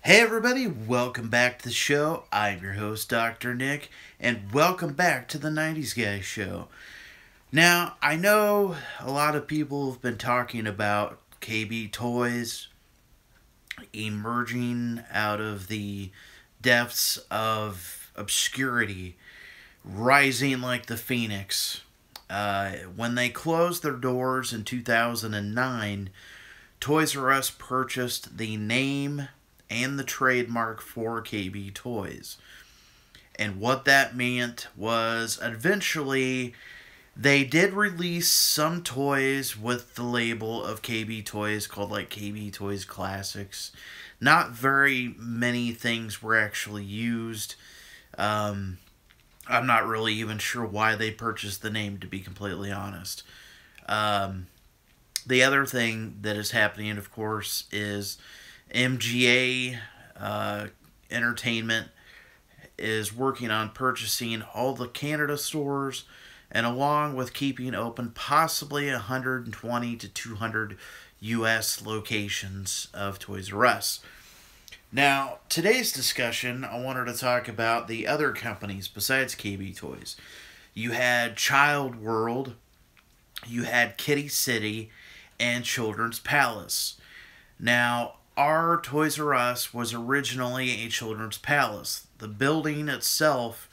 Hey everybody, welcome back to the show. I'm your host, Dr. Nick, and welcome back to the 90's Guys Show. Now, I know a lot of people have been talking about KB Toys emerging out of the depths of obscurity, rising like the phoenix. When they closed their doors in 2009, Toys R Us purchased the name and the trademark for KB Toys. And what that meant was eventually they did release some toys with the label of KB Toys called like KB Toys Classics. Not very many things were actually used. I'm not really even sure why they purchased the name, to be completely honest. The other thing that is happening, of course, is MGA Entertainment is working on purchasing all the Canada stores, and along with keeping open possibly 120 to 200 U.S. locations of Toys R Us. Now, today's discussion, I wanted to talk about the other companies besides KB Toys. You had Child World, you had Kitty City, and Children's Palace. Now, our Toys R Us was originally a Children's Palace. The building itself,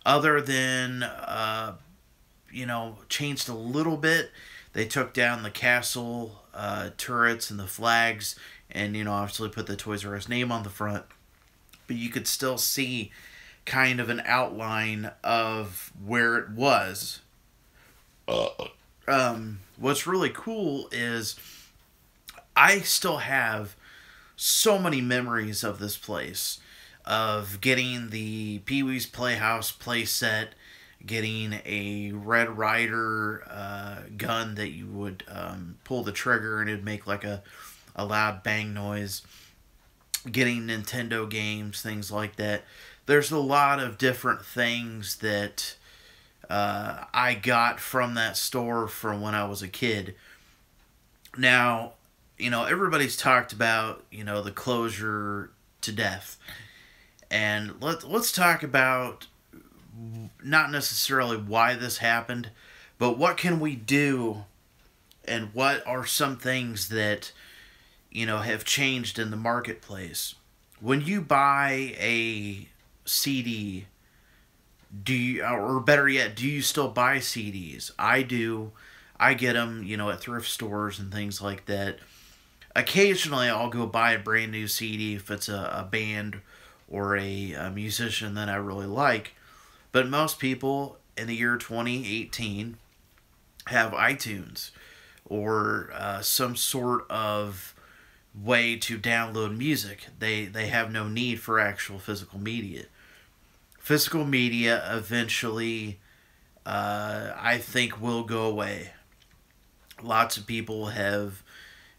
other than, changed a little bit. They took down the castle turrets and the flags and, obviously put the Toys R Us name on the front. But you could still see kind of an outline of where it was. What's really cool is I still have so many memories of this place, of getting the Pee-wee's Playhouse playset, getting a Red Ryder gun that you would pull the trigger and it'd make like a loud bang noise, getting Nintendo games, things like that. There's a lot of different things that I got from that store from when I was a kid. Now, everybody's talked about, the closure to death. And let's talk about not necessarily why this happened, but what can we do and what are some things that, have changed in the marketplace. When you buy a CD, or better yet, do you still buy CDs? I do. I get them, at thrift stores and things like that. Occasionally, I'll go buy a brand new CD if it's a band or a musician that I really like. But most people in the year 2018 have iTunes or some sort of way to download music. They have no need for actual physical media. Physical media eventually, I think, will go away. Lots of people have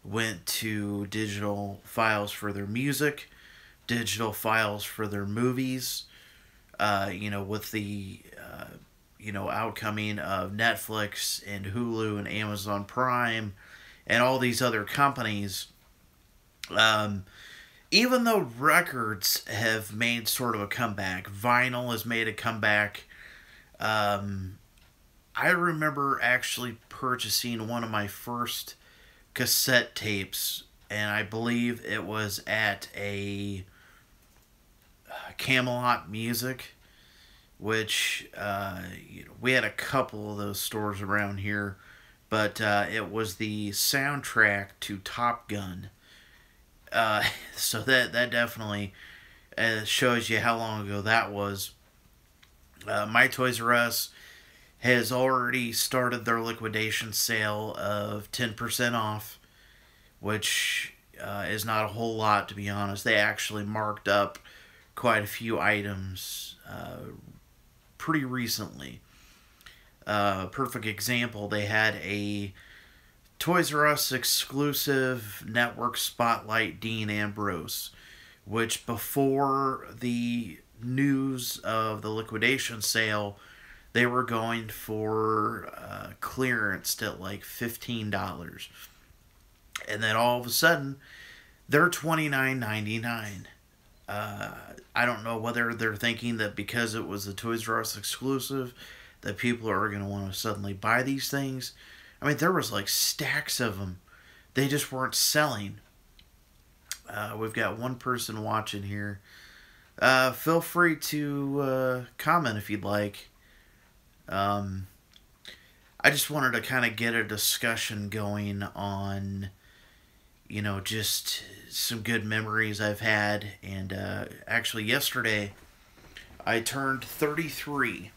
went to digital files for their music, digital files for their movies, with the, outcoming of Netflix and Hulu and Amazon Prime and all these other companies. Even though records have made sort of a comeback, vinyl has made a comeback. I remember actually purchasing one of my first cassette tapes, and I believe it was at a Camelot Music, which we had a couple of those stores around here, but it was the soundtrack to Top Gun. So that definitely shows you how long ago that was. My Toys R Us has already started their liquidation sale of 10% off, which is not a whole lot, to be honest. They actually marked up quite a few items pretty recently. Perfect example, they had a Toys R Us exclusive network spotlight Dean Ambrose, which before the news of the liquidation sale, they were going for clearance at like $15. And then all of a sudden, they're $29.99. I don't know whether they're thinking that because it was a Toys R Us exclusive that people are going to want to suddenly buy these things. I mean, there was like stacks of them. They just weren't selling. We've got one person watching here. Feel free to comment if you'd like. Um, I just wanted to kind of get a discussion going on, just some good memories I've had. And actually, yesterday, I turned 33.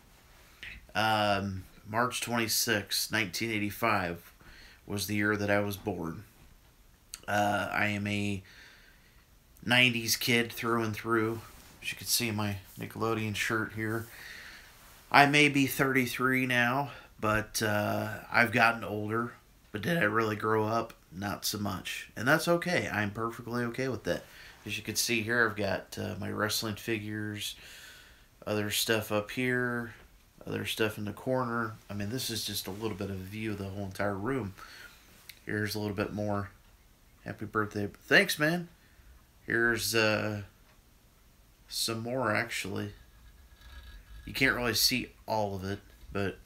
March 26, 1985 was the year that I was born. I am a 90's kid through and through. As you can see my Nickelodeon shirt here. I may be 33 now, but I've gotten older. But did I really grow up? Not so much. And that's okay. I'm perfectly okay with that. As you can see here, I've got my wrestling figures, other stuff up here, other stuff in the corner. I mean, this is just a little bit of a view of the whole entire room. Here's a little bit more. Happy birthday. Thanks, man. Here's some more, actually. You can't really see all of it, but...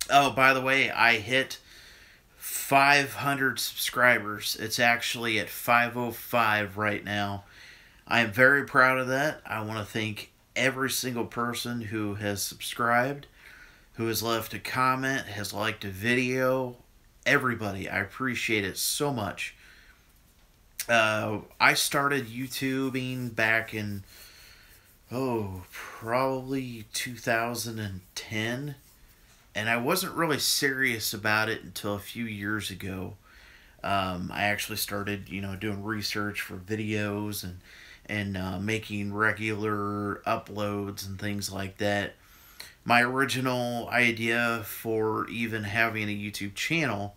Oh, by the way, I hit 500 subscribers. It's actually at 505 right now. I am very proud of that. I want to thank every single person who has subscribed, who has left a comment, has liked a video. Everybody, I appreciate it so much. I started YouTubing back in, probably 2010. And I wasn't really serious about it until a few years ago. I actually started, doing research for videos and making regular uploads and things like that. My original idea for even having a YouTube channel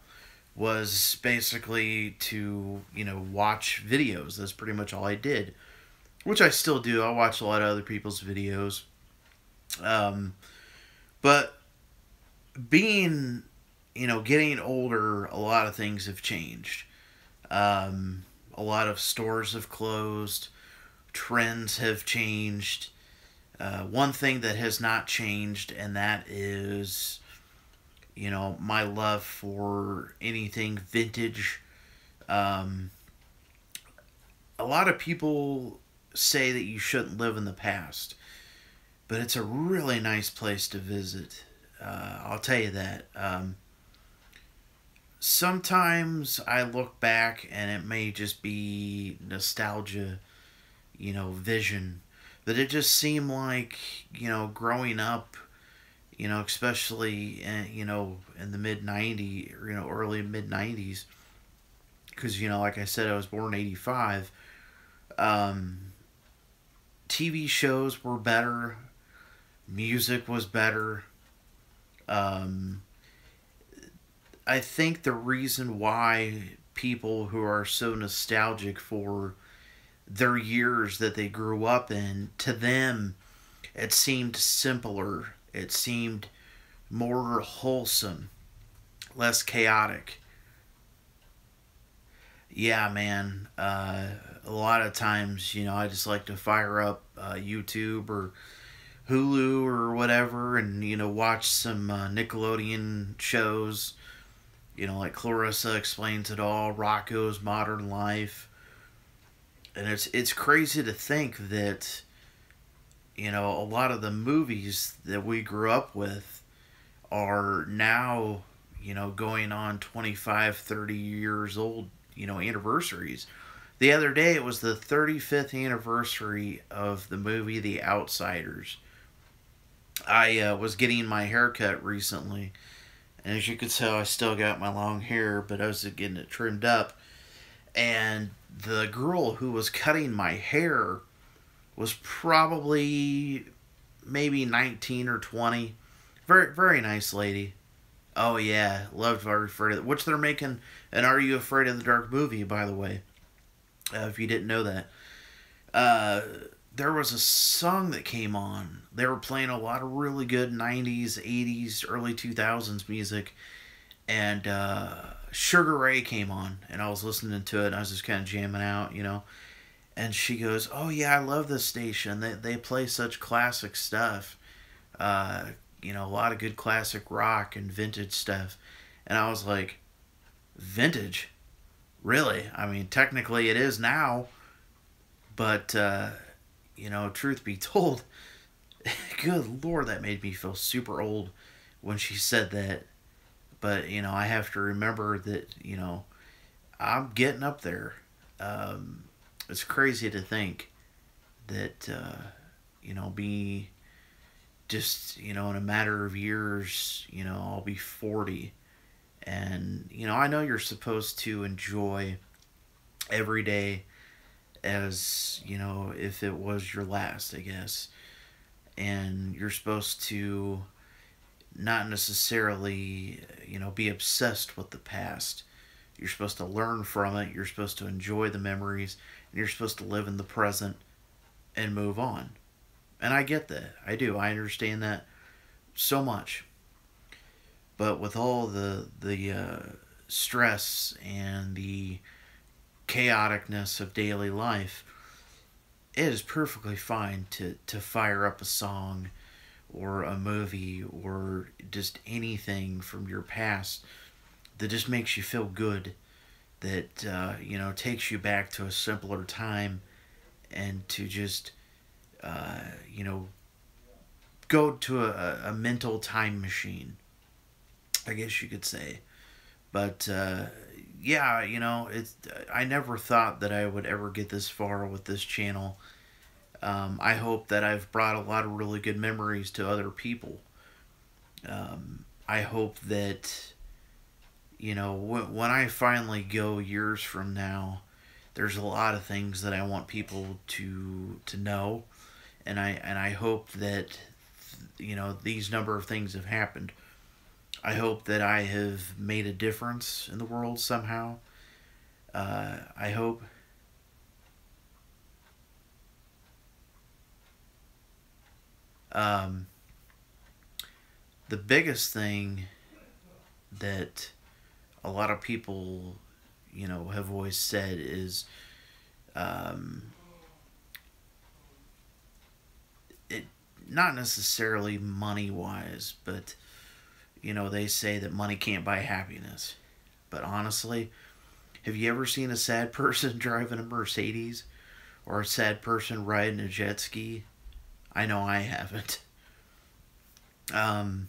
was basically to, watch videos. That's pretty much all I did. Which I still do. I watch a lot of other people's videos. But being, getting older, a lot of things have changed. A lot of stores have closed. Trends have changed. One thing that has not changed, and that is, my love for anything vintage. A lot of people say that you shouldn't live in the past, but it's a really nice place to visit. I'll tell you that. Sometimes I look back and it may just be nostalgia, vision. But it just seemed like, growing up, especially, in the mid-90s, early mid-90s. Because, like I said, I was born in 85. TV shows were better. Music was better. I think the reason why people who are so nostalgic for their years that they grew up in, to them, it seemed simpler. It seemed more wholesome, less chaotic. Yeah, man. A lot of times, I just like to fire up YouTube or Hulu or whatever and, watch some Nickelodeon shows, like Clarissa Explains It All, Rocco's Modern Life. And it's crazy to think that, a lot of the movies that we grew up with are now, going on 25, 30 years old, anniversaries. The other day, it was the 35th anniversary of the movie The Outsiders. I was getting my hair cut recently, and as you can tell, I still got my long hair, but I was getting it trimmed up. And the girl who was cutting my hair was probably maybe 19 or 20. Very, very nice lady. Oh, yeah. Loved Are You Afraid of... Which they're making an Are You Afraid of the Dark movie, by the way. If you didn't know that. There was a song that came on. They were playing a lot of really good 90s, 80s, early 2000s music. And Sugar Ray came on, and I was listening to it, and I was just kind of jamming out, And she goes, "Oh yeah, I love this station. They play such classic stuff. Uh, a lot of good classic rock and vintage stuff." And I was like, "Vintage? Really? I mean, technically it is now, but truth be told, good lord, that made me feel super old when she said that. But I have to remember that I'm getting up there. It's crazy to think that be just in a matter of years, I'll be 40, and I know you're supposed to enjoy every day as if it was your last, I guess, and you're supposed to not necessarily be obsessed with the past. You're supposed to learn from it. You're supposed to enjoy the memories, and you're supposed to live in the present and move on. And I get that. I do. I understand that so much. But with all the stress and the chaoticness of daily life, it is perfectly fine to fire up a song or a movie or just anything from your past that just makes you feel good, that takes you back to a simpler time, and to just you know go to a mental time machine, I guess you could say. But yeah, it's I never thought that I would ever get this far with this channel. I hope that I've brought a lot of really good memories to other people. I hope that when I finally go years from now, there's a lot of things that I want people to know, and I hope that these number of things have happened. I hope that I have made a difference in the world somehow. I hope. Um, the biggest thing that a lot of people, have always said is, um, it not necessarily money wise, but they say that money can't buy happiness. But honestly, have you ever seen a sad person driving a Mercedes or a sad person riding a jet ski? I know I haven't. Um,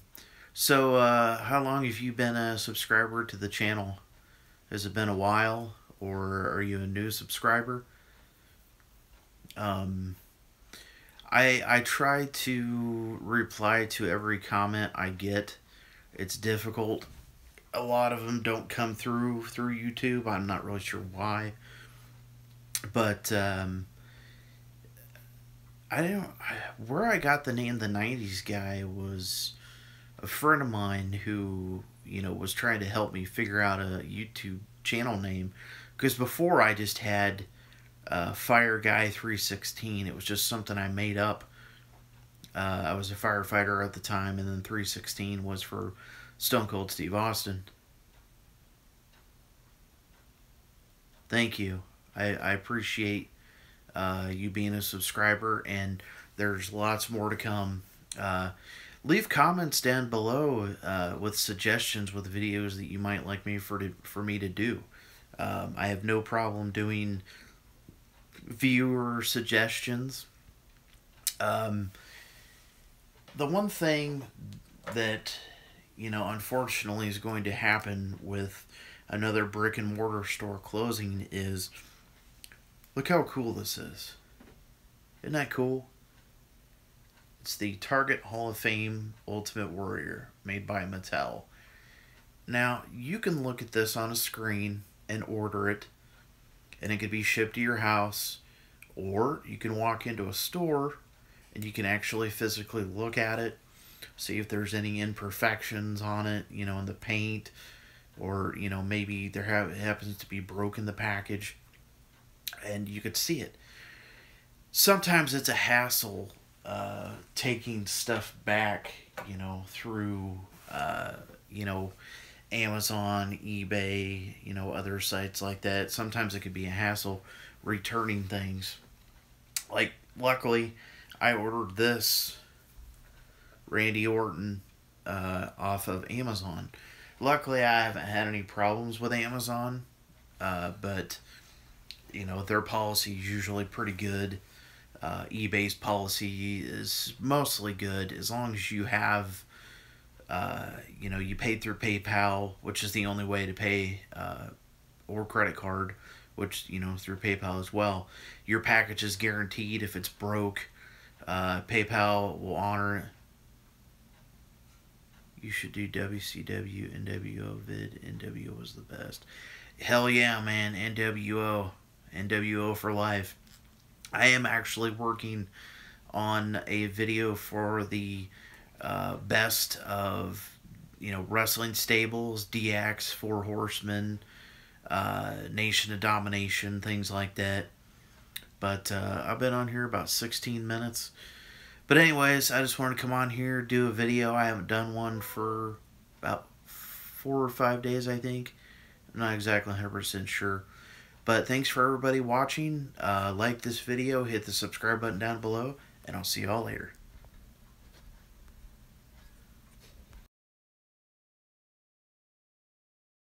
how long have you been a subscriber to the channel? Has it been a while, or are you a new subscriber? Um, I try to reply to every comment I get. It's difficult. A lot of them don't come through YouTube. I'm not really sure why, but I don't. Where I got the name the '90's guy was a friend of mine who was trying to help me figure out a YouTube channel name, because before I just had Fire Guy 316. It was just something I made up. I was a firefighter at the time, and then 316 was for Stone Cold Steve Austin. Thank you. I appreciate you being a subscriber, and there's lots more to come. Leave comments down below with suggestions with videos that you might like me for me to do. I have no problem doing viewer suggestions. The one thing that unfortunately is going to happen with another brick and mortar store closing is, look how cool this is. Isn't that cool? It's the Target Hall of Fame Ultimate Warrior, made by Mattel. Now, you can look at this on a screen and order it, and it could be shipped to your house, or you can walk into a store and you can actually physically look at it, see if there's any imperfections on it, in the paint, or maybe there happens to be broken the package, and you could see it. Sometimes it's a hassle taking stuff back, through Amazon, eBay, other sites like that. Sometimes it could be a hassle returning things. Like, luckily, I ordered this Randy Orton off of Amazon. Luckily, I haven't had any problems with Amazon, but their policy is usually pretty good. eBay's policy is mostly good as long as you have, you paid through PayPal, which is the only way to pay, or credit card, which, through PayPal as well. Your package is guaranteed. If it's broke, PayPal will honor it. You should do WCW, NWO vid. NWO was the best. Hell yeah, man. NWO. NWO for life. I am actually working on a video for the best of, wrestling stables, DX, Four Horsemen, Nation of Domination, things like that. But I've been on here about 16 minutes. But anyways, I just wanted to come on here, do a video. I haven't done one for about 4 or 5 days, I think. I'm not exactly 100% sure. But thanks for everybody watching. Like this video, hit the subscribe button down below, and I'll see y'all later.